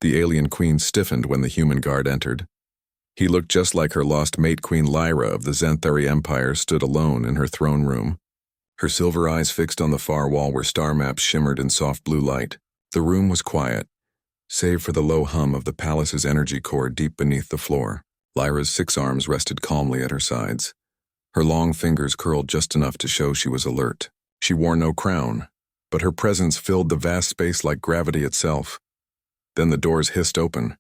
The alien queen stiffened when the human guard entered. He looked just like her lost mate Queen Lyra of the Xanthari Empire stood alone in her throne room. Her silver eyes fixed on the far wall where star maps shimmered in soft blue light. The room was quiet, save for the low hum of the palace's energy core deep beneath the floor. Lyra's 6 arms rested calmly at her sides. Her long fingers curled just enough to show she was alert. She wore no crown, but her presence filled the vast space like gravity itself. Then the doors hissed open.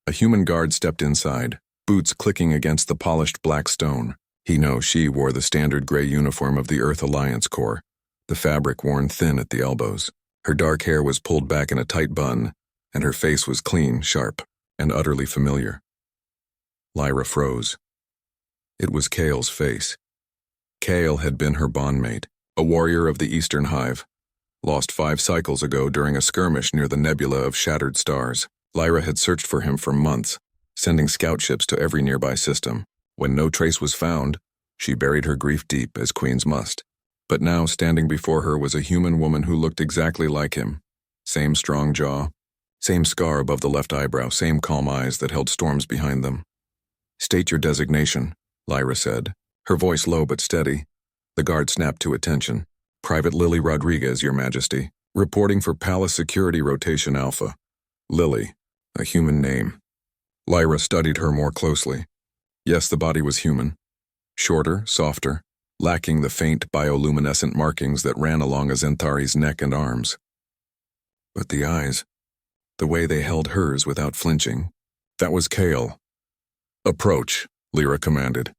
A human guard stepped inside, boots clicking against the polished black stone. She wore the standard gray uniform of the Earth Alliance Corps, the fabric worn thin at the elbows. Her dark hair was pulled back in a tight bun, and her face was clean, sharp, and utterly familiar. Lyra froze. It was Kale's face. Kale had been her bondmate, a warrior of the Eastern Hive, lost 5 cycles ago during a skirmish near the nebula of shattered stars. Lyra had searched for him for months, sending scout ships to every nearby system. When no trace was found, she buried her grief deep, as queens must. But now, standing before her was a human woman who looked exactly like him. Same strong jaw, same scar above the left eyebrow, same calm eyes that held storms behind them. "State your designation," Lyra said, her voice low but steady. The guard snapped to attention. "Private Lily Rodriguez, Your Majesty. Reporting for Palace Security Rotation Alpha." Lily, a human name. Lyra studied her more closely. Yes, the body was human. Shorter, softer, lacking the faint bioluminescent markings that ran along a Xanthari's neck and arms. But the eyes, the way they held hers without flinching, that was Kale. "Approach," Lyra commanded.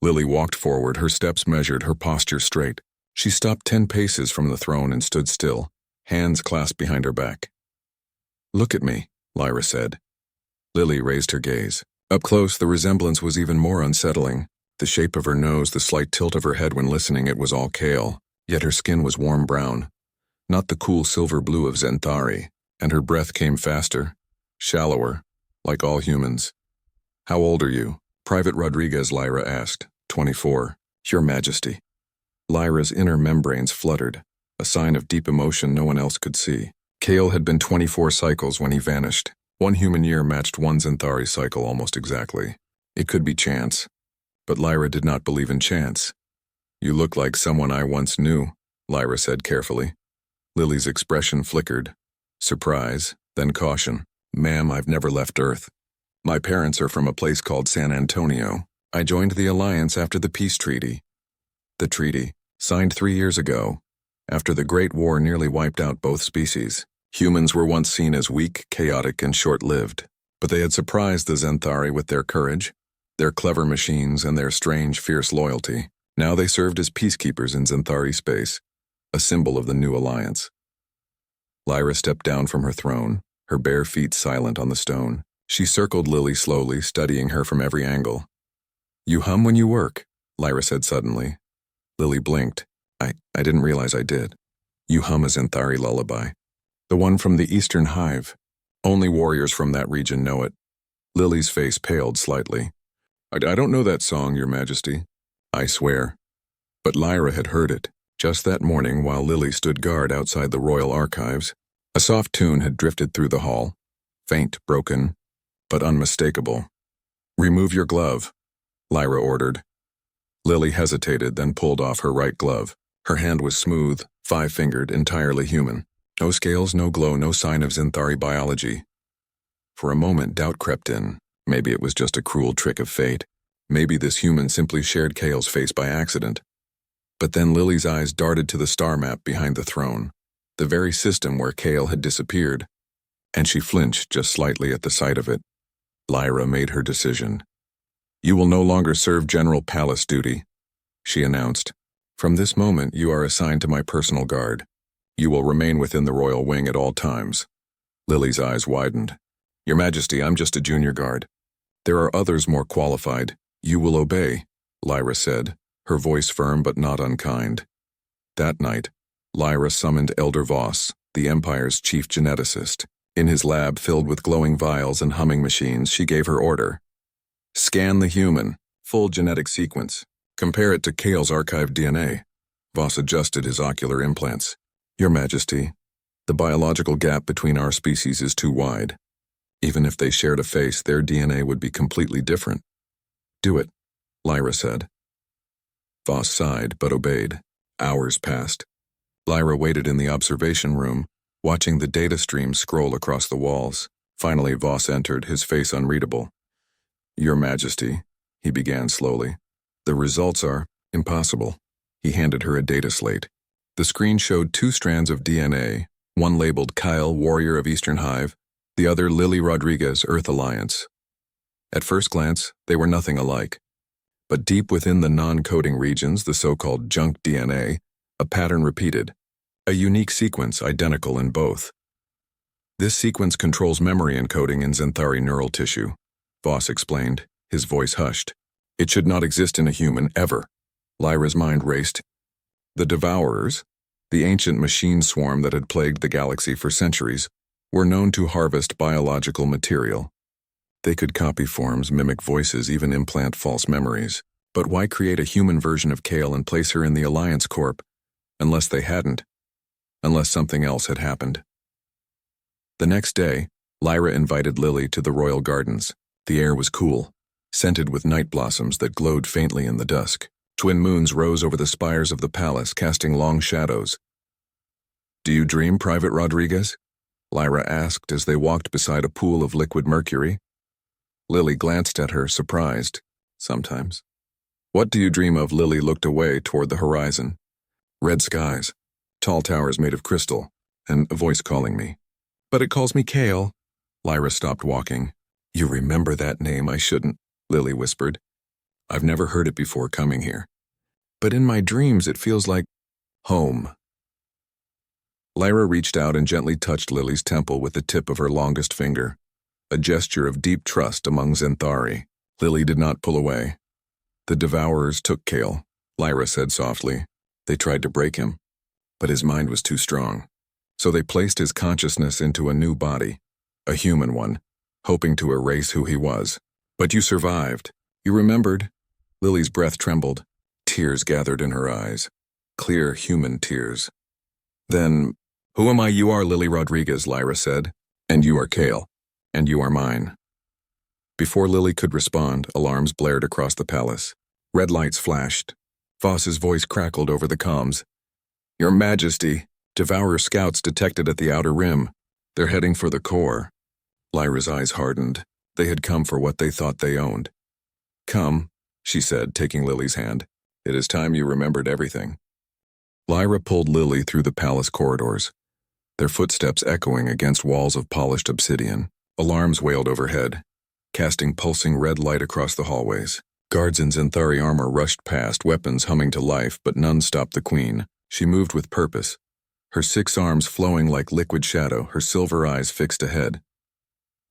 Lily walked forward, her steps measured, her posture straight. She stopped 10 paces from the throne and stood still, hands clasped behind her back. "Look at me," Lyra said. Lily raised her gaze. Up close, the resemblance was even more unsettling. The shape of her nose, the slight tilt of her head when listening, it was all Kale. Yet her skin was warm brown, not the cool silver blue of Xanthari, and her breath came faster, shallower, like all humans. "How old are you?" Private Rodriguez, Lyra asked. 24, Your Majesty." Lyra's inner membranes fluttered, a sign of deep emotion no one else could see. Kale had been 24 cycles when he vanished. 1 human year matched 1 Xanthari cycle almost exactly. It could be chance, but Lyra did not believe in chance. "You look like someone I once knew," Lyra said carefully. Lily's expression flickered. Surprise, then caution. "Ma'am, I've never left Earth. My parents are from a place called San Antonio. I joined the Alliance after the peace treaty." The treaty, signed 3 years ago, after the Great War nearly wiped out both species. Humans were once seen as weak, chaotic, and short-lived, but they had surprised the Xanthari with their courage, their clever machines, and their strange, fierce loyalty. Now they served as peacekeepers in Xanthari space, a symbol of the new alliance. Lyra stepped down from her throne, her bare feet silent on the stone. She circled Lily slowly, studying her from every angle. "You hum when you work," Lyra said suddenly. Lily blinked. I didn't realize I did." "You hum a Xanthari lullaby. The one from the Eastern Hive. Only warriors from that region know it." Lily's face paled slightly. I don't know that song, Your Majesty." "I swear." But Lyra had heard it, just that morning while Lily stood guard outside the royal archives. A soft tune had drifted through the hall, faint, broken, but unmistakable. "Remove your glove," Lyra ordered. Lily hesitated, then pulled off her right glove. Her hand was smooth, 5-fingered, entirely human. No scales, no glow, no sign of Xanthari biology. For a moment, doubt crept in. Maybe it was just a cruel trick of fate. Maybe this human simply shared Kale's face by accident. But then Lily's eyes darted to the star map behind the throne, the very system where Kale had disappeared, and she flinched just slightly at the sight of it. Lyra made her decision. "You will no longer serve general palace duty," she announced. "From this moment, you are assigned to my personal guard. You will remain within the royal wing at all times." Lily's eyes widened. "Your Majesty, I'm just a junior guard. There are others more qualified." "You will obey," Lyra said, her voice firm but not unkind. That night, Lyra summoned Elder Voss, the Empire's chief geneticist. In his lab filled with glowing vials and humming machines, she gave her order. "Scan the human, full genetic sequence. Compare it to Kale's archived DNA." Voss adjusted his ocular implants. "Your Majesty, The biological gap between our species is too wide. Even if they shared a face, their DNA would be completely different. Do it, Lyra said. Voss sighed, but obeyed. Hours passed. Lyra waited in the observation room, watching the data stream scroll across the walls. Finally, Voss entered, his face unreadable. Your Majesty, he began slowly. The results are impossible. He handed her a data slate. The screen showed 2 strands of DNA, one labeled Kyle, Warrior of Eastern Hive, the other Lily Rodriguez, Earth Alliance. At first glance, they were nothing alike. But deep within the non-coding regions, the so-called junk DNA, a pattern repeated, a unique sequence identical in both. This sequence controls memory encoding in Xanthari neural tissue, Voss explained, his voice hushed. It should not exist in a human, ever. Lyra's mind raced. The Devourers, the ancient machine swarm that had plagued the galaxy for centuries, were known to harvest biological material. They could copy forms, mimic voices, even implant false memories. But why create a human version of Kale and place her in the Alliance Corp? Unless they hadn't. Unless something else had happened. The next day, Lyra invited Lily to the royal gardens. The air was cool, scented with night blossoms that glowed faintly in the dusk. Twin moons rose over the spires of the palace, casting long shadows. Do you dream, Private Rodriguez? Lyra asked as they walked beside a pool of liquid mercury. Lily glanced at her, surprised. Sometimes. What do you dream of? Lily looked away toward the horizon. Red skies, tall towers made of crystal, and a voice calling me. But it calls me Kale. Lyra stopped walking. You remember that name? I shouldn't, Lily whispered. I've never heard it before coming here. But in my dreams it feels like home. Lyra reached out and gently touched Lily's temple with the tip of her longest finger, a gesture of deep trust among Xanthari. Lily did not pull away. The Devourers took Kale, Lyra said softly. They tried to break him, but his mind was too strong. So they placed his consciousness into a new body, a human one, hoping to erase who he was. But you survived. You remembered. Lily's breath trembled. Tears gathered in her eyes. Clear human tears. Then, who am I? You are Lily Rodriguez, Lyra said. And you are Kale. And you are mine. Before Lily could respond, alarms blared across the palace. Red lights flashed. Voss's voice crackled over the comms. Your Majesty, Devourer scouts detected at the outer rim. They're heading for the core. Lyra's eyes hardened. They had come for what they thought they owned. Come, she said, taking Lily's hand. It is time you remembered everything. Lyra pulled Lily through the palace corridors, their footsteps echoing against walls of polished obsidian. Alarms wailed overhead, casting pulsing red light across the hallways. Guards in Xanthari armor rushed past, weapons humming to life, but none stopped the queen. She moved with purpose, her 6 arms flowing like liquid shadow, her silver eyes fixed ahead.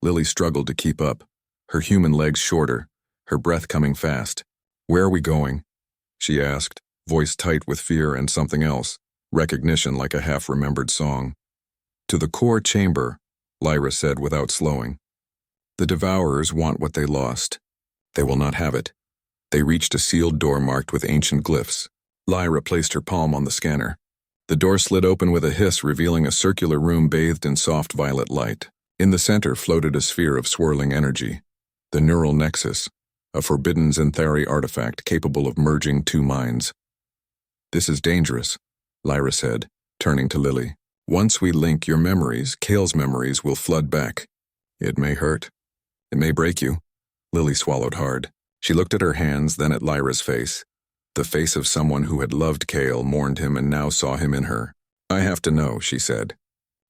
Lily struggled to keep up, her human legs shorter, her breath coming fast. Where are we going? She asked, voice tight with fear and something else, recognition like a half-remembered song. To the core chamber, Lyra said without slowing. The Devourers want what they lost. They will not have it. They reached a sealed door marked with ancient glyphs. Lyra placed her palm on the scanner. The door slid open with a hiss, revealing a circular room bathed in soft violet light. In the center floated a sphere of swirling energy, the neural nexus, a forbidden Xanthari artifact capable of merging 2 minds. This is dangerous, Lyra said, turning to Lily. Once we link your memories, Kale's memories will flood back. It may hurt. It may break you. Lily swallowed hard. She looked at her hands, then at Lyra's face. The face of someone who had loved Kale, mourned him, and now saw him in her. I have to know, she said.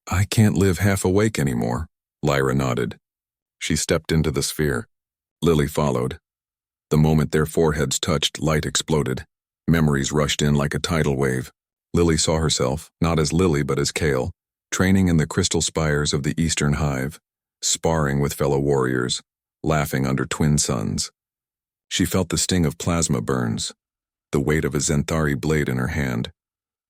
I can't live half awake anymore. Lyra nodded. She stepped into the sphere. Lily followed. The moment their foreheads touched, light exploded. Memories rushed in like a tidal wave. Lily saw herself, not as Lily but as Kale, training in the crystal spires of the Eastern Hive, sparring with fellow warriors, laughing under twin suns. She felt the sting of plasma burns, the weight of a Xanthari blade in her hand,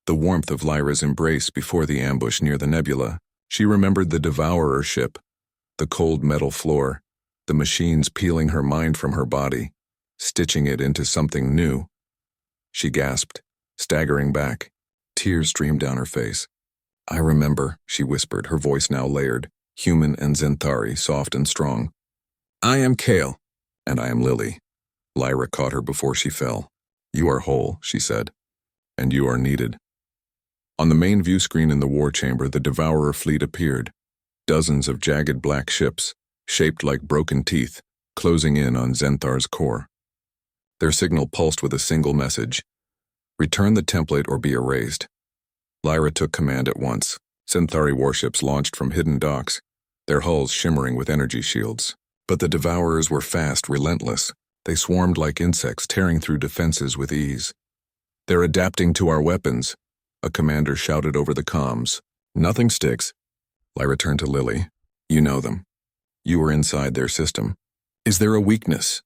the warmth of Lyra's embrace before the ambush near the nebula. She remembered the Devourer ship, the cold metal floor, the machines peeling her mind from her body, stitching it into something new. She gasped, staggering back. Tears streamed down her face. I remember, she whispered, her voice now layered, human and Zenthari, soft and strong. I am Kale. And I am Lily. Lyra caught her before she fell. You are whole, she said. And you are needed. On the main view screen in the war chamber, the Devourer fleet appeared. Dozens of jagged black ships, shaped like broken teeth, closing in on Zenthar's core. Their signal pulsed with a single message. Return the template or be erased. Lyra took command at once. Zenthari warships launched from hidden docks, their hulls shimmering with energy shields. But the Devourers were fast, relentless. They swarmed like insects, tearing through defenses with ease. They're adapting to our weapons, a commander shouted over the comms. Nothing sticks. Lyra turned to Lily. You know them. You were inside their system. Is there a weakness?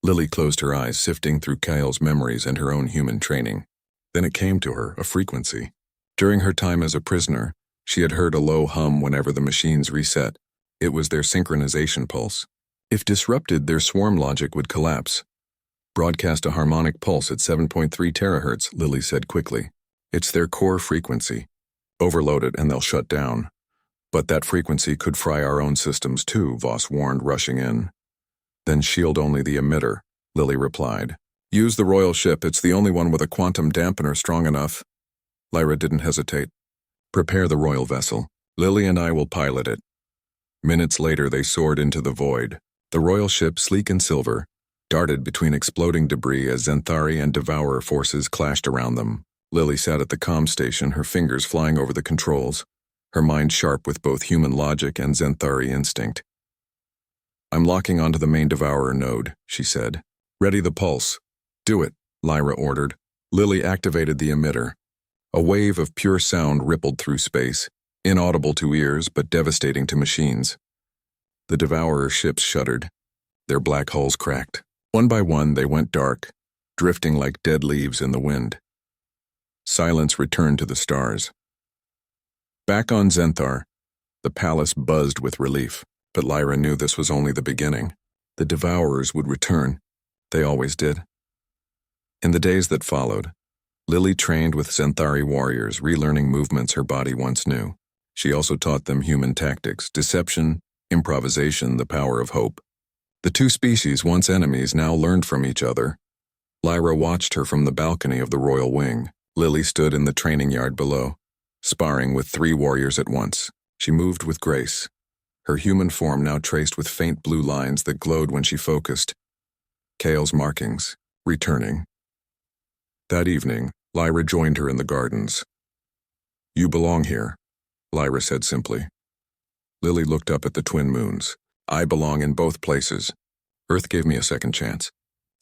Lily closed her eyes, sifting through Kyle's memories and her own human training. Then it came to her, a frequency. During her time as a prisoner, she had heard a low hum whenever the machines reset. It was their synchronization pulse. If disrupted, their swarm logic would collapse. Broadcast a harmonic pulse at 7.3 terahertz, Lily said quickly. It's their core frequency. Overload it and they'll shut down. But that frequency could fry our own systems too, Voss warned, rushing in. Then shield only the emitter, Lily replied. Use the royal ship, it's the only one with a quantum dampener strong enough. Lyra didn't hesitate. Prepare the royal vessel. Lily and I will pilot it. Minutes later they soared into the void. The royal ship, sleek and silver, darted between exploding debris as Zenthari and Devourer forces clashed around them. Lily sat at the comm station, her fingers flying over the controls, her mind sharp with both human logic and Zenthari instinct. I'm locking onto the main Devourer node, she said. Ready the pulse. Do it, Lyra ordered. Lily activated the emitter. A wave of pure sound rippled through space, inaudible to ears but devastating to machines. The Devourer ships shuddered. Their black hulls cracked. One by one they went dark, drifting like dead leaves in the wind. Silence returned to the stars. Back on Zenthar, the palace buzzed with relief, but Lyra knew this was only the beginning. The Devourers would return. They always did. In the days that followed, Lily trained with Zenthari warriors, relearning movements her body once knew. She also taught them human tactics, deception, improvisation, the power of hope. The two species, once enemies, now learned from each other. Lyra watched her from the balcony of the royal wing. Lily stood in the training yard below, sparring with 3 warriors at once. She moved with grace, her human form now traced with faint blue lines that glowed when she focused. Kale's markings, returning. That evening, Lyra joined her in the gardens. You belong here, Lyra said simply. Lily looked up at the twin moons. I belong in both places. Earth gave me a second chance.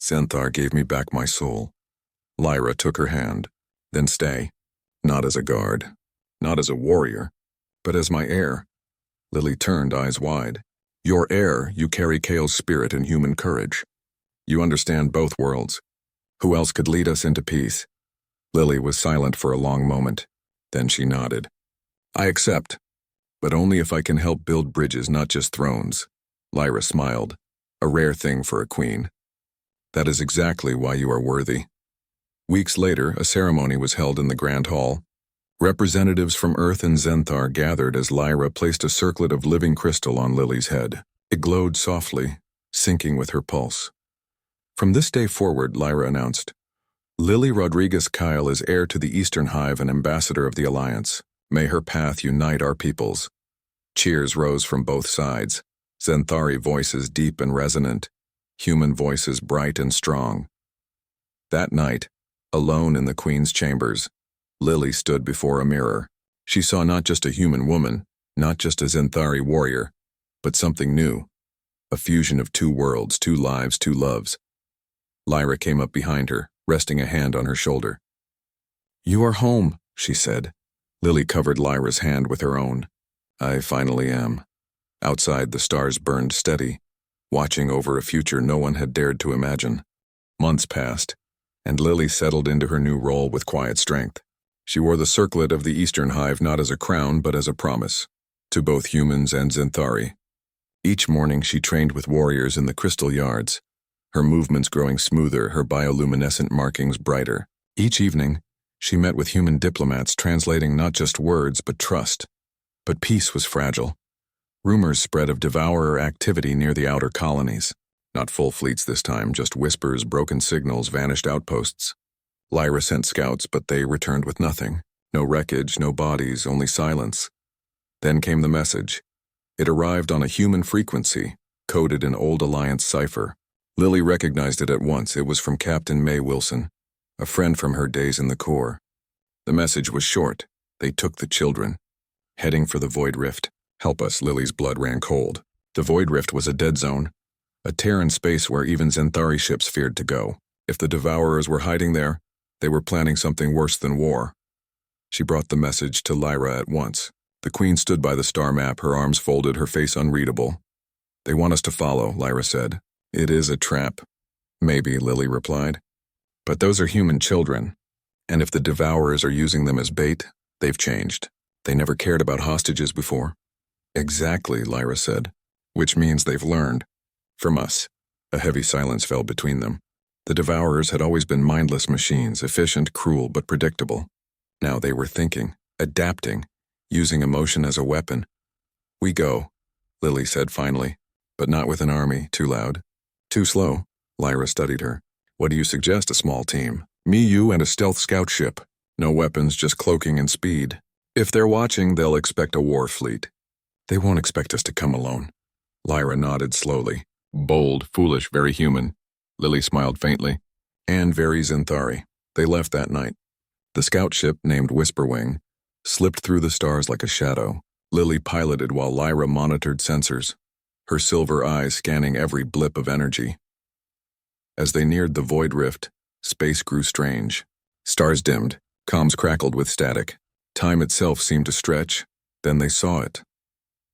Zenthar gave me back my soul. Lyra took her hand. Then stay. Not as a guard. Not as a warrior. But as my heir. Lily turned, eyes wide. Your heir, you carry Kale's spirit and human courage. You understand both worlds. Who else could lead us into peace? Lily was silent for a long moment. Then she nodded. I accept. But only if I can help build bridges, not just thrones. Lyra smiled. A rare thing for a queen. That is exactly why you are worthy. Weeks later, a ceremony was held in the Grand Hall. Representatives from Earth and Zenthar gathered as Lyra placed a circlet of living crystal on Lily's head. It glowed softly, syncing with her pulse. From this day forward, Lyra announced, Lily Rodriguez Kyle is heir to the Eastern Hive and ambassador of the Alliance. May her path unite our peoples. Cheers rose from both sides, Zenthari voices deep and resonant, human voices bright and strong. That night, alone in the Queen's chambers, Lily stood before a mirror. She saw not just a human woman, not just a Zenthari warrior, but something new. A fusion of 2 worlds, 2 lives, 2 loves. Lyra came up behind her, resting a hand on her shoulder. You are home, she said. Lily covered Lyra's hand with her own. I finally am. Outside, the stars burned steady, watching over a future no one had dared to imagine. Months passed, and Lily settled into her new role with quiet strength. She wore the circlet of the Eastern Hive not as a crown but as a promise, to both humans and Zenthari. Each morning she trained with warriors in the crystal yards, her movements growing smoother, her bioluminescent markings brighter. Each evening, She met with human diplomats translating not just words but trust. But peace was fragile. Rumors spread of devourer activity near the outer colonies. Not full fleets this time, just whispers, broken signals, vanished outposts. Lyra sent scouts, but they returned with nothing. No wreckage, no bodies, only silence. Then came the message. It arrived on a human frequency, coded in Old Alliance cipher. Lily recognized it at once. It was from Captain May Wilson, a friend from her days in the Corps. The message was short. They took the children. Heading for the Void Rift. Help us, Lily's blood ran cold. The Void Rift was a dead zone, a tear in space where even Xanthari ships feared to go. If the Devourers were hiding there, they were planning something worse than war. She brought the message to Lyra at once. The Queen stood by the star map, her arms folded, her face unreadable. They want us to follow, Lyra said. It is a trap. Maybe, Lily replied. But those are human children, and if the Devourers are using them as bait, they've changed. They never cared about hostages before. Exactly, Lyra said, which means they've learned. From us. A heavy silence fell between them. The Devourers had always been mindless machines, efficient, cruel, but predictable. Now they were thinking, adapting, using emotion as a weapon. We go, Lily said finally, but not with an army, too loud. Too slow, Lyra studied her. What do you suggest, a small team? Me, you, and a stealth scout ship. No weapons, just cloaking and speed. If they're watching, they'll expect a war fleet. They won't expect us to come alone. Lyra nodded slowly. Bold, foolish, very human. Lily smiled faintly. And very Xanthari. They left that night. The scout ship, named Whisperwing, slipped through the stars like a shadow. Lily piloted while Lyra monitored sensors, her silver eyes scanning every blip of energy. As they neared the Void Rift, space grew strange. Stars dimmed, comms crackled with static. Time itself seemed to stretch. Then they saw it.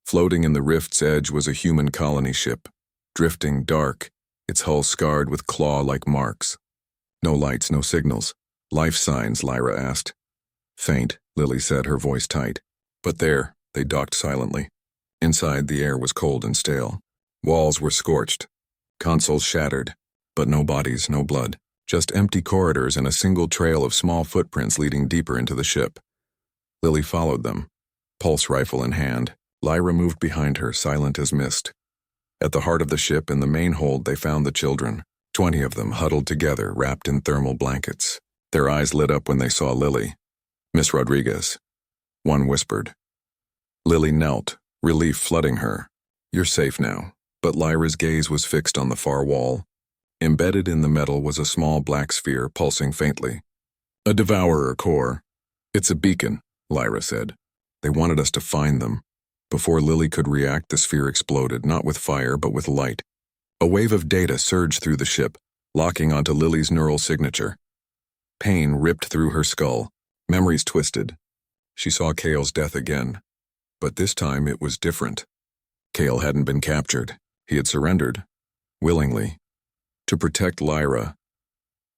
Floating in the rift's edge was a human colony ship, drifting dark, its hull scarred with claw-like marks. No lights, no signals. Life signs, Lyra asked. Faint, Lily said, her voice tight. But there, they docked silently. Inside, the air was cold and stale. Walls were scorched. Consoles shattered. But no bodies, no blood. Just empty corridors and a single trail of small footprints leading deeper into the ship. Lily followed them, pulse rifle in hand. Lyra moved behind her, silent as mist. At the heart of the ship, in the main hold, they found the children. 20 of them huddled together, wrapped in thermal blankets. Their eyes lit up when they saw Lily. Miss Rodriguez. One whispered. Lily knelt, relief flooding her. You're safe now. But Lyra's gaze was fixed on the far wall. Embedded in the metal was a small black sphere pulsing faintly. A devourer core. It's a beacon, Lyra said. They wanted us to find them. Before Lily could react, the sphere exploded, not with fire, but with light. A wave of data surged through the ship, locking onto Lily's neural signature. Pain ripped through her skull. Memories twisted. She saw Kale's death again. But this time it was different. Kale hadn't been captured. He had surrendered. Willingly. To protect Lyra.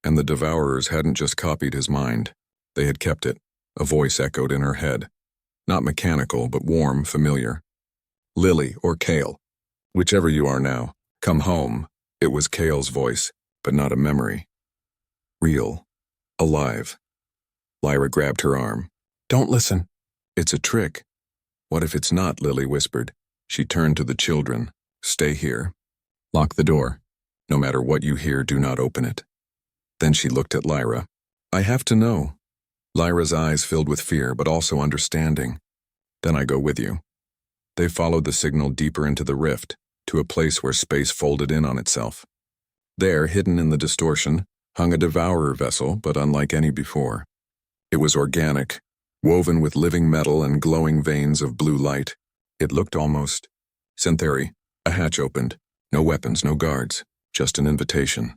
And the Devourers hadn't just copied his mind. They had kept it. A voice echoed in her head. Not mechanical, but warm, familiar. Lily or Kale. Whichever you are now. Come home. It was Kale's voice, but not a memory. Real. Alive. Lyra grabbed her arm. Don't listen. It's a trick. What if it's not, Lily whispered. She turned to the children. Stay here. Lock the door. No matter what you hear, do not open it. Then she looked at Lyra. I have to know. Lyra's eyes filled with fear, but also understanding. Then I go with you. They followed the signal deeper into the rift, to a place where space folded in on itself. There, hidden in the distortion, hung a devourer vessel, but unlike any before. It was organic, woven with living metal and glowing veins of blue light. It looked almost Xanthari. A hatch opened. No weapons, no guards, just an invitation.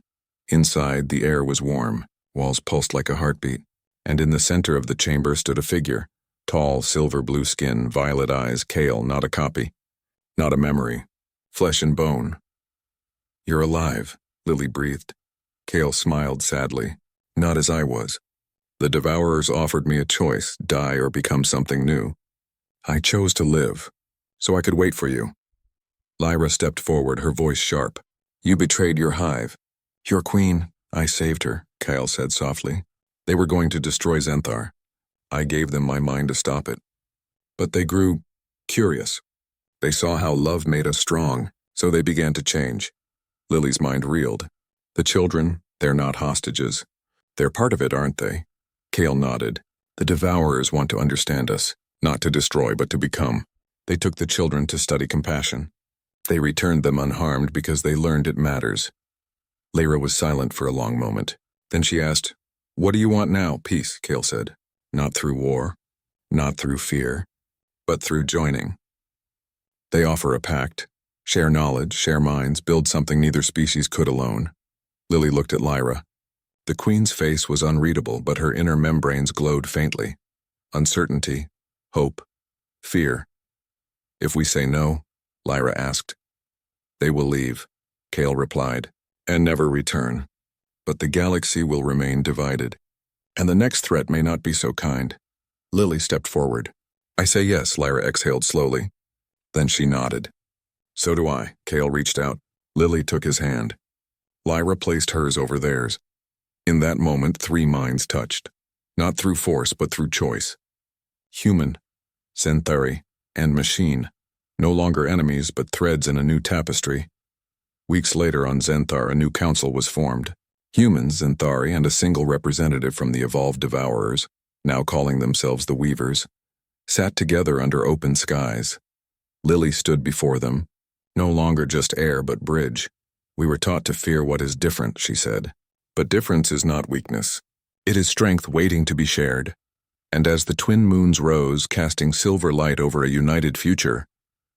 Inside, the air was warm, walls pulsed like a heartbeat, and in the center of the chamber stood a figure. Tall, silver-blue skin, violet eyes, Kale, not a copy. Not a memory. Flesh and bone. You're alive, Lily breathed. Kale smiled sadly. Not as I was. The Devourers offered me a choice, die or become something new. I chose to live, so I could wait for you. Lyra stepped forward, her voice sharp. You betrayed your hive. Your queen, I saved her, Kyle said softly. They were going to destroy Xanthar. I gave them my mind to stop it. But they grew curious. They saw how love made us strong, so they began to change. Lily's mind reeled. The children, they're not hostages. They're part of it, aren't they? Kale nodded. The Devourers want to understand us, not to destroy but to become. They took the children to study compassion. They returned them unharmed because they learned it matters. Lyra was silent for a long moment. Then she asked, "What do you want now?" "Peace," Kale said. "Not through war, not through fear, but through joining." They offer a pact. Share knowledge, share minds, build something neither species could alone. Lily looked at Lyra. The Queen's face was unreadable, but her inner membranes glowed faintly. Uncertainty, hope, fear. "If we say no," Lyra asked. "They will leave," Kale replied, "and never return. But the galaxy will remain divided. And the next threat may not be so kind." Lily stepped forward. "I say yes," Lyra exhaled slowly. Then she nodded. "So do I." Kale reached out. Lily took his hand. Lyra placed hers over theirs. In that moment, 3 minds touched. Not through force, but through choice. Human, Xanthari, and machine. No longer enemies, but threads in a new tapestry. Weeks later on Xanthar, a new council was formed. Humans, Xanthari, and a single representative from the evolved Devourers, now calling themselves the Weavers, sat together under open skies. Lily stood before them. No longer just air, but bridge. "We were taught to fear what is different," she said. "But difference is not weakness. It is strength waiting to be shared." And as the twin moons rose, casting silver light over a united future,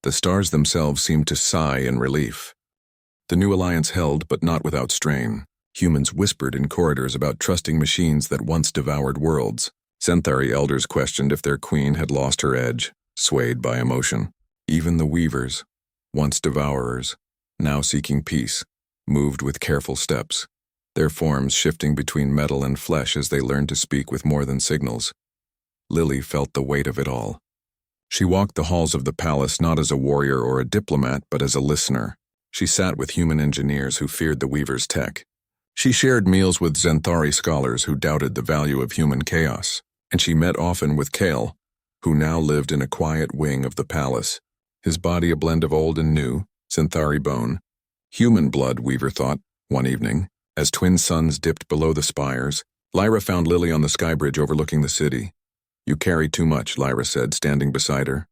the stars themselves seemed to sigh in relief. The new alliance held, but not without strain. Humans whispered in corridors about trusting machines that once devoured worlds. Xanthari elders questioned if their queen had lost her edge, swayed by emotion. Even the Weavers, once devourers, now seeking peace, moved with careful steps, their forms shifting between metal and flesh as they learned to speak with more than signals. Lily felt the weight of it all. She walked the halls of the palace not as a warrior or a diplomat, but as a listener. She sat with human engineers who feared the Weavers' tech. She shared meals with Xanthari scholars who doubted the value of human chaos, and she met often with Kale, who now lived in a quiet wing of the palace, his body a blend of old and new, Xanthari bone. Human blood, Weaver thought, one evening. As twin suns dipped below the spires, Lyra found Lily on the skybridge overlooking the city. "You carry too much," Lyra said, standing beside her.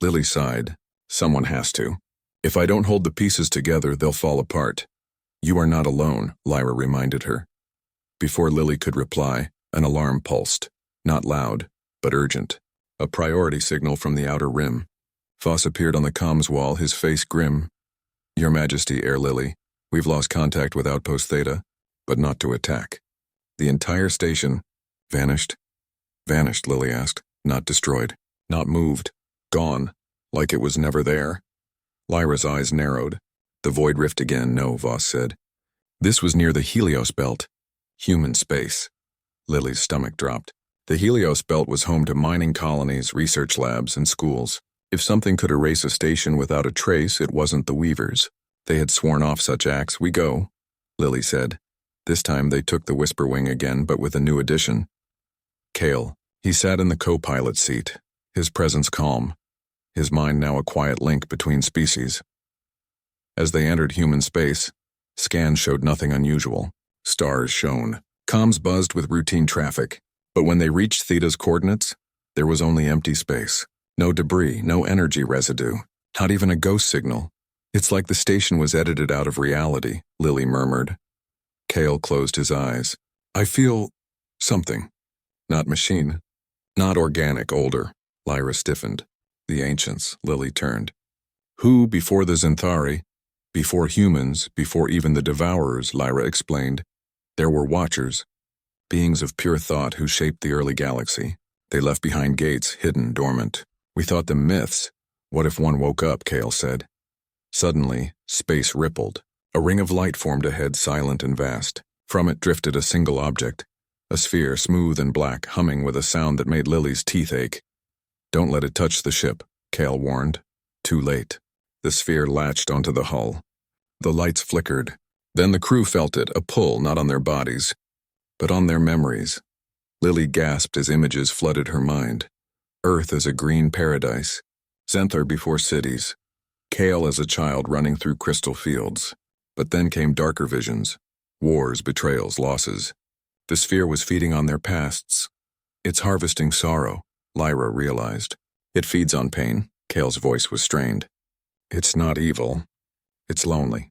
Lily sighed. "Someone has to. If I don't hold the pieces together, they'll fall apart." "You are not alone," Lyra reminded her. Before Lily could reply, an alarm pulsed. Not loud, but urgent. A priority signal from the outer rim. Voss appeared on the comms wall, his face grim. "Your Majesty, Air Lily, we've lost contact with Outpost Theta, but not to attack." The entire station vanished. "Vanished," Lily asked. "Not destroyed. Not moved. Gone. Like it was never there." Lyra's eyes narrowed. "The void rift again, no," Voss said. "This was near the Helios Belt. Human space." Lily's stomach dropped. The Helios Belt was home to mining colonies, research labs, and schools. If something could erase a station without a trace, it wasn't the Weavers. They had sworn off such acts. "We go," Lily said. This time they took the Whisper Wing again, but with a new addition. Kale. He sat in the co-pilot seat, his presence calm, his mind now a quiet link between species. As they entered human space, scans showed nothing unusual. Stars shone. Comms buzzed with routine traffic. But when they reached Theta's coordinates, there was only empty space. No debris, no energy residue, not even a ghost signal. "It's like the station was edited out of reality," Lily murmured. Kale closed his eyes. "I feel something. Not machine. Not organic, older." Lyra stiffened. "The ancients," Lily turned. "Who, before the Xanthari, before humans, before even the Devourers," Lyra explained. "There were Watchers, beings of pure thought who shaped the early galaxy. They left behind gates, hidden, dormant. We thought them myths. What if one woke up?" Kale said. Suddenly, space rippled. A ring of light formed ahead, silent and vast. From it drifted a single object, a sphere smooth and black, humming with a sound that made Lily's teeth ache. "Don't let it touch the ship," Kale warned. Too late. The sphere latched onto the hull. The lights flickered. Then the crew felt it, a pull not on their bodies, but on their memories. Lily gasped as images flooded her mind. Earth as a green paradise. Zenthar before cities. Kale as a child running through crystal fields. But then came darker visions. Wars, betrayals, losses. The sphere was feeding on their pasts. It's harvesting sorrow, Lyra realized. It feeds on pain. Kale's voice was strained. It's not evil. It's lonely.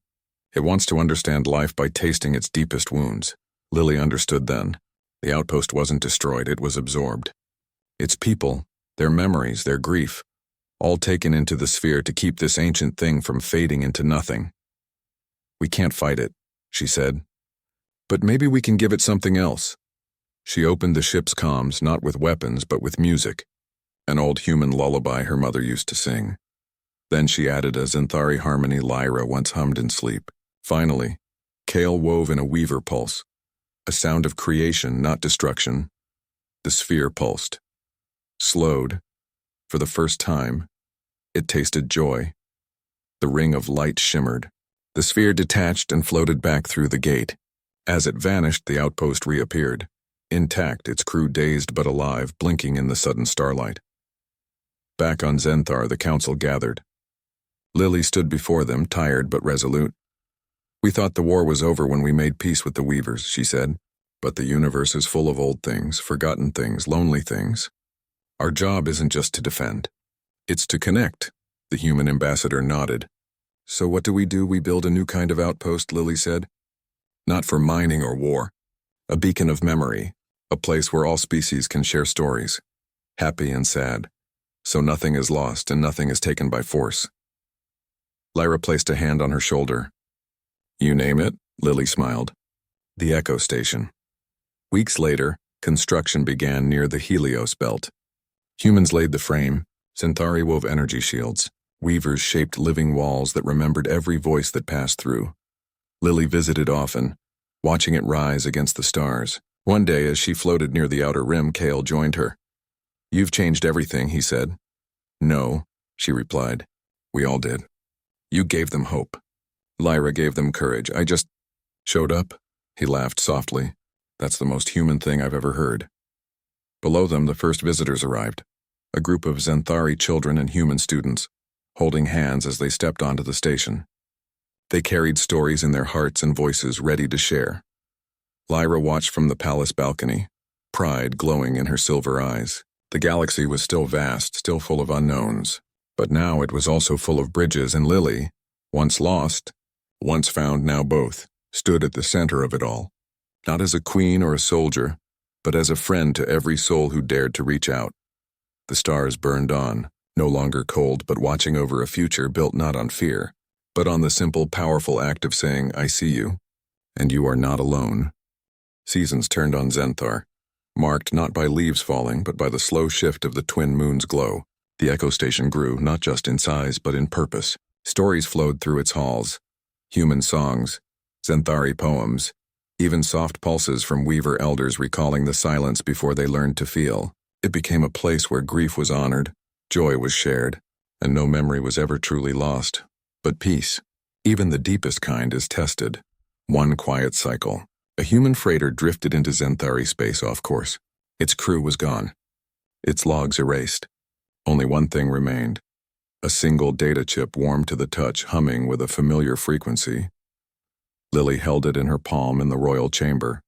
It wants to understand life by tasting its deepest wounds. Lily understood then. The outpost wasn't destroyed, it was absorbed. Its people, their memories, their grief, all taken into the sphere to keep this ancient thing from fading into nothing. We can't fight it, she said. But maybe we can give it something else. She opened the ship's comms, not with weapons, but with music. An old human lullaby her mother used to sing. Then she added a Zenthari harmony Lyra once hummed in sleep. Finally, Kale wove in a weaver pulse. A sound of creation, not destruction. The sphere pulsed. Slowed. For the first time, it tasted joy. The ring of light shimmered. The sphere detached and floated back through the gate. As it vanished, the outpost reappeared. Intact, its crew dazed but alive, blinking in the sudden starlight. Back on Zenthar, the council gathered. Lily stood before them, tired but resolute. We thought the war was over when we made peace with the Weavers, she said. But the universe is full of old things, forgotten things, lonely things. Our job isn't just to defend. It's to connect. The human ambassador nodded. So what do? We build a new kind of outpost, Lily said. Not for mining or war. A beacon of memory. A place where all species can share stories. Happy and sad. So nothing is lost and nothing is taken by force. Lyra placed a hand on her shoulder. You name it, Lily smiled. The Echo Station. Weeks later, construction began near the Helios belt. Humans laid the frame. Zenthari wove energy shields. Weavers shaped living walls that remembered every voice that passed through. Lily visited often, watching it rise against the stars. One day, as she floated near the outer rim, Kale joined her. You've changed everything, he said. No, she replied. We all did. You gave them hope. Lyra gave them courage. I just showed up. He laughed softly. That's the most human thing I've ever heard. Below them, the first visitors arrived. A group of Zenthari children and human students, holding hands as they stepped onto the station. They carried stories in their hearts and voices ready to share. Lyra watched from the palace balcony, pride glowing in her silver eyes. The galaxy was still vast, still full of unknowns. But now it was also full of bridges, and Lily, once lost, once found, now both, stood at the center of it all. Not as a queen or a soldier, but as a friend to every soul who dared to reach out. The stars burned on, no longer cold, but watching over a future built not on fear, but on the simple, powerful act of saying, I see you, and you are not alone. Seasons turned on Zenthar, marked not by leaves falling, but by the slow shift of the twin moon's glow. The Echo Station grew, not just in size, but in purpose. Stories flowed through its halls. Human songs, Zenthari poems, even soft pulses from Weaver elders recalling the silence before they learned to feel. It became a place where grief was honored, joy was shared, and no memory was ever truly lost. But peace, even the deepest kind, is tested. One quiet cycle. A human freighter drifted into Zenthari space off course. Its crew was gone. Its logs erased. Only one thing remained. A single data chip warmed to the touch, humming with a familiar frequency. Lily held it in her palm in the royal chamber.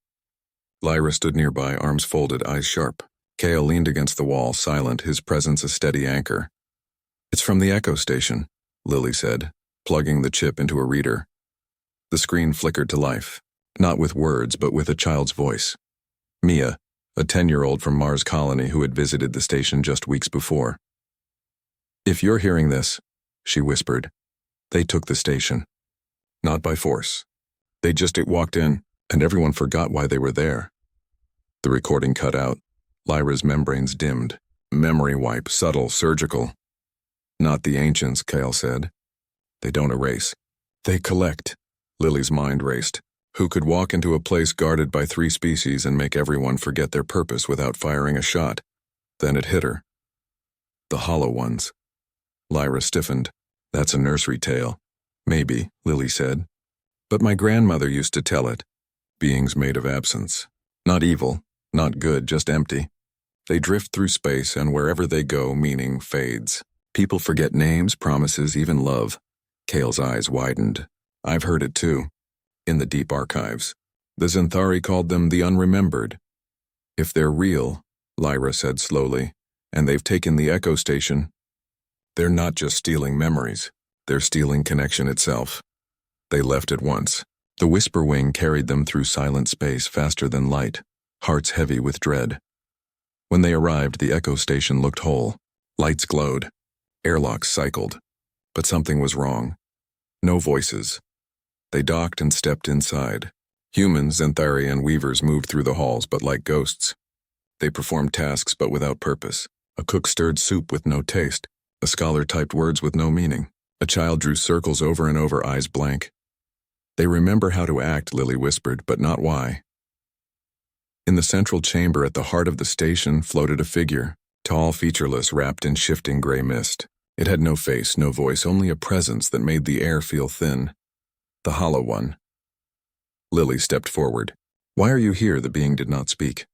Lyra stood nearby, arms folded, eyes sharp. Kale leaned against the wall, silent, his presence a steady anchor. It's from the Echo Station, Lily said, plugging the chip into a reader. The screen flickered to life, not with words, but with a child's voice. Mia, a 10-year-old from Mars Colony who had visited the station just weeks before. If you're hearing this, she whispered, they took the station. Not by force. They just walked in, and everyone forgot why they were there. The recording cut out. Lyra's membranes dimmed. Memory wipe, subtle, surgical. Not the ancients, Kale said. They don't erase. They collect. Lily's mind raced. Who could walk into a place guarded by 3 species and make everyone forget their purpose without firing a shot? Then it hit her. The hollow ones. Lyra stiffened. That's a nursery tale. Maybe, Lily said. But my grandmother used to tell it. Beings made of absence. Not evil, Not good, just empty. They drift through space, and wherever they go, meaning fades. People forget names, promises, even love. Kale's eyes widened. I've heard it too. In the deep archives. The Xanthari called them the unremembered. If they're real, Lyra said slowly, and they've taken the Echo Station, they're not just stealing memories. They're stealing connection itself. They left at once. The Whisper Wing carried them through silent space faster than light, hearts heavy with dread. When they arrived, the Echo Station looked whole. Lights glowed. Airlocks cycled. But something was wrong. No voices. They docked and stepped inside. Humans, Xanthari, and Weavers moved through the halls, but like ghosts. They performed tasks but without purpose. A cook stirred soup with no taste. A scholar typed words with no meaning. A child drew circles over and over, eyes blank. They remember how to act, Lily whispered, but not why. In the central chamber at the heart of the station floated a figure, tall, featureless, wrapped in shifting gray mist. It had no face, no voice, only a presence that made the air feel thin. The Hollow One. Lily stepped forward. Why are you here? The being did not speak.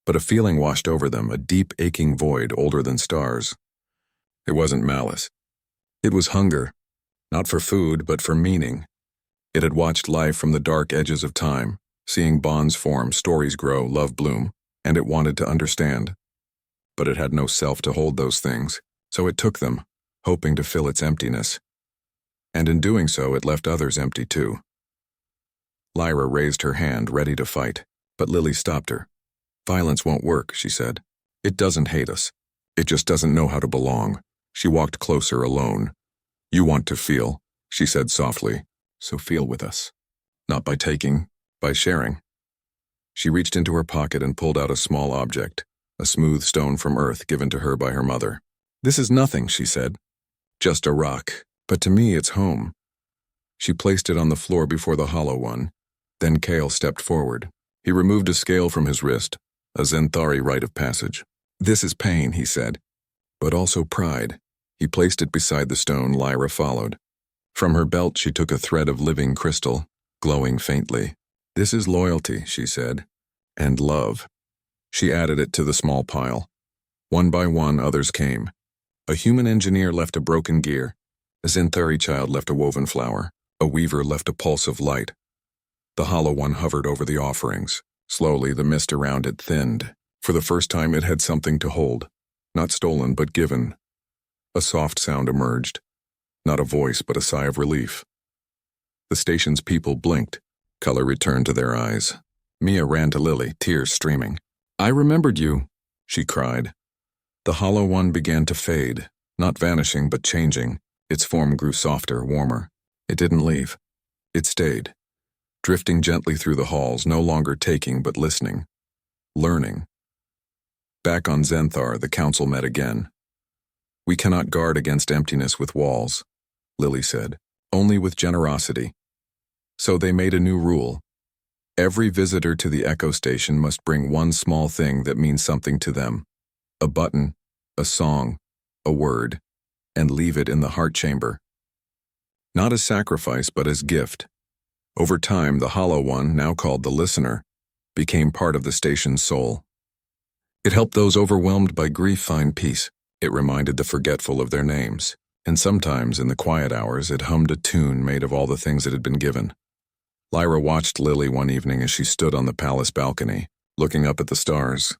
But a feeling washed over them, a deep, aching void older than stars. It wasn't malice. It was hunger, not for food, but for meaning. It had watched life from the dark edges of time, seeing bonds form, stories grow, love bloom, and it wanted to understand. But it had no self to hold those things, so it took them, hoping to fill its emptiness. And in doing so, it left others empty too. Lyra raised her hand, ready to fight, but Lily stopped her. Violence won't work, she said. It doesn't hate us. It just doesn't know how to belong. She walked closer, alone. You want to feel, she said softly, so feel with us. Not by taking, by sharing. She reached into her pocket and pulled out a small object, a smooth stone from Earth given to her by her mother. This is nothing, she said. Just a rock, but to me it's home. She placed it on the floor before the Hollow One. Then Kale stepped forward. He removed a scale from his wrist, a Xanthari rite of passage. This is pain, he said, but also pride. He placed it beside the stone. Lyra followed. From her belt she took a thread of living crystal, glowing faintly. This is loyalty, she said, and love. She added it to the small pile. One by one others came. A human engineer left a broken gear. A Xanthari child left a woven flower. A weaver left a pulse of light. The Hollow One hovered over the offerings. Slowly the mist around it thinned. For the first time it had something to hold. Not stolen, but given. A soft sound emerged. Not a voice, but a sigh of relief. The station's people blinked. Color returned to their eyes. Mia ran to Lily, tears streaming. I remembered you, she cried. The Hollow One began to fade, not vanishing, but changing. Its form grew softer, warmer. It didn't leave. It stayed, drifting gently through the halls, no longer taking, but listening. Learning. Back on Xanthar, the council met again. We cannot guard against emptiness with walls, Lily said, only with generosity. So they made a new rule. Every visitor to the Echo Station must bring one small thing that means something to them. A button, a song, a word, and leave it in the heart chamber. Not as sacrifice, but as gift. Over time, the Hollow One, now called the Listener, became part of the station's soul. It helped those overwhelmed by grief find peace. It reminded the forgetful of their names. And sometimes, in the quiet hours, it hummed a tune made of all the things it had been given. Lyra watched Lily one evening as she stood on the palace balcony, looking up at the stars.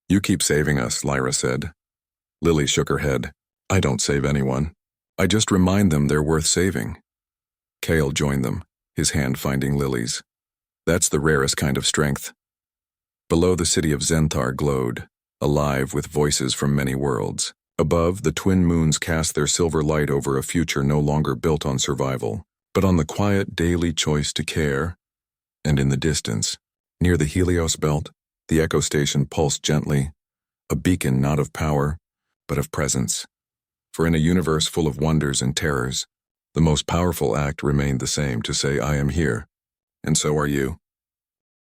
You keep saving us, Lyra said. Lily shook her head. I don't save anyone. I just remind them they're worth saving. Kale joined them, his hand finding Lily's. That's the rarest kind of strength. Below, the city of Xanthar glowed, alive with voices from many worlds. Above, the twin moons cast their silver light over a future no longer built on survival, but on the quiet daily choice to care. And in the distance, near the Helios belt, the Echo Station pulsed gently, a beacon not of power, but of presence. For in a universe full of wonders and terrors, the most powerful act remained the same, to say, I am here, and so are you.